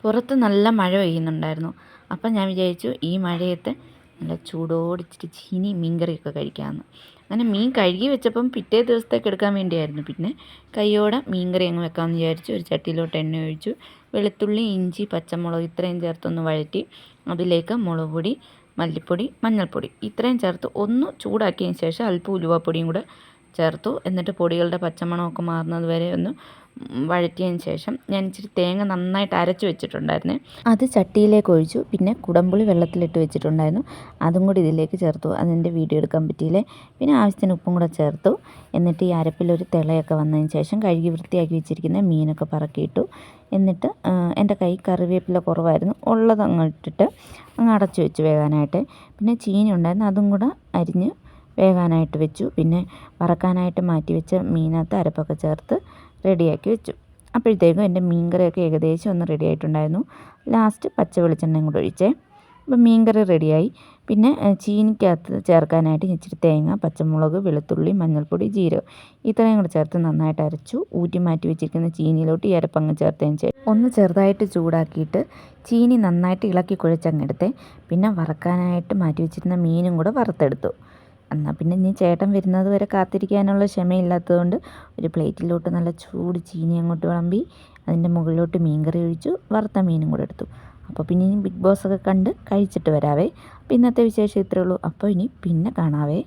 പുറത്ത് നല്ല മഴ പെയ്യുന്നുണ്ടായിരുന്നു. അപ്പം ഞാൻ വിചാരിച്ചു ഈ മഴയത്ത് നല്ല ചൂടോടിച്ചിട്ട് ചീനി മീൻകറിയൊക്കെ കഴിക്കാമെന്ന്. അങ്ങനെ മീൻ കഴുകി വെച്ചപ്പം പിറ്റേ ദിവസത്തേക്ക് എടുക്കാൻ വേണ്ടിയായിരുന്നു. പിന്നെ കയ്യോടെ മീൻകറി അങ്ങ് വെക്കാമെന്ന് വിചാരിച്ചു. ഒരു ചട്ടിയിലോട്ട് എണ്ണ ഒഴിച്ചു. വെളുത്തുള്ളി, ഇഞ്ചി, പച്ചമുളക് ഇത്രയും ചേർത്തൊന്ന് വഴറ്റി അതിലേക്ക് മുളക് പൊടി, മല്ലിപ്പൊടി, മഞ്ഞൾപ്പൊടി ഇത്രയും ചേർത്ത് ഒന്ന് ചൂടാക്കിയതിന് ശേഷം അല്പം ഉലുവാപ്പൊടിയും കൂടെ ചേർത്തു. എന്നിട്ട് പൊടികളുടെ പച്ചമണമൊക്കെ മാറുന്നത് വരെ ഒന്ന് വഴറ്റിയതിന് ശേഷം ഞാൻ ഇച്ചിരി തേങ്ങ നന്നായിട്ട് അരച്ച് വെച്ചിട്ടുണ്ടായിരുന്നേ, അത് ചട്ടിയിലേക്ക് ഒഴിച്ചു. പിന്നെ കുടംപുളി വെള്ളത്തിലിട്ട് വെച്ചിട്ടുണ്ടായിരുന്നു, അതും കൂടി ഇതിലേക്ക് ചേർത്തു. അതിൻ്റെ വീഡിയോ എടുക്കാൻ പറ്റിയില്ലേ. പിന്നെ ആവശ്യത്തിന് ഉപ്പും കൂടെ ചേർത്തു. എന്നിട്ട് ഈ അരപ്പിലൊരു തിളയൊക്കെ വന്നതിന് ശേഷം കഴുകി വൃത്തിയാക്കി വെച്ചിരിക്കുന്ന മീനൊക്കെ പറക്കിയിട്ടു. എന്നിട്ട് എൻ്റെ കൈ കറിവേപ്പില കുറവായിരുന്നു, ഉള്ളത് അങ്ങ് ഇട്ടിട്ട് അങ്ങ് അടച്ചു വെച്ചു വേകാനായിട്ട്. പിന്നെ ചീനി ഉണ്ടായിരുന്നു, അതും കൂടെ അരിഞ്ഞ് വേകാനായിട്ട് വെച്ചു. പിന്നെ വറക്കാനായിട്ട് മാറ്റി വെച്ച മീനകത്ത് അരപ്പൊക്കെ ചേർത്ത് റെഡിയാക്കി വെച്ചു. അപ്പോഴത്തേക്കും എൻ്റെ മീൻകറിയൊക്കെ ഏകദേശം ഒന്ന് റെഡി ആയിട്ടുണ്ടായിരുന്നു. ലാസ്റ്റ് പച്ച വെളിച്ചെണ്ണയും കൂടെ ഒഴിച്ചേ. അപ്പം മീൻകറി റെഡിയായി. പിന്നെ ചീനിക്കകത്ത് ചേർക്കാനായിട്ട് ഇച്ചിരി തേങ്ങ, പച്ചമുളക്, വെളുത്തുള്ളി, മഞ്ഞൾപ്പൊടി, ജീരകം ഇത്രയും കൂടെ ചേർത്ത് നന്നായിട്ട് അരച്ചു. ഊറ്റി മാറ്റി വെച്ചിരിക്കുന്ന ചീനിയിലോട്ട് ഈ അരപ്പങ്ങ് ചേർത്തതിന് ശേഷം ഒന്ന് ചെറുതായിട്ട് ചൂടാക്കിയിട്ട് ചീനി നന്നായിട്ട് ഇളക്കി കുഴച്ചങ്ങെടുത്തേ. പിന്നെ വറക്കാനായിട്ട് മാറ്റി വെച്ചിരുന്ന മീനും കൂടെ വറുത്തെടുത്തു. എന്നാൽ പിന്നെ ഇനി ചേട്ടൻ വരുന്നത് വരെ കാത്തിരിക്കാനുള്ള ക്ഷമയില്ലാത്തതുകൊണ്ട് ഒരു പ്ലേറ്റിലോട്ട് നല്ല ചൂട് ചീനി അങ്ങോട്ട് വിളമ്പി അതിൻ്റെ മുകളിലോട്ട് മീൻകറി ഒഴിച്ചു, വറുത്ത മീനും കൂടെ എടുത്തു. അപ്പോൾ പിന്നെ ഇനി ബിഗ് ബോസ് ഒക്കെ കണ്ട് കഴിച്ചിട്ട് വരാവേ. അപ്പോൾ ഇന്നത്തെ വിശേഷം ഇത്രയേ ഉള്ളൂ. അപ്പോൾ ഇനി പിന്നെ കാണാവേ.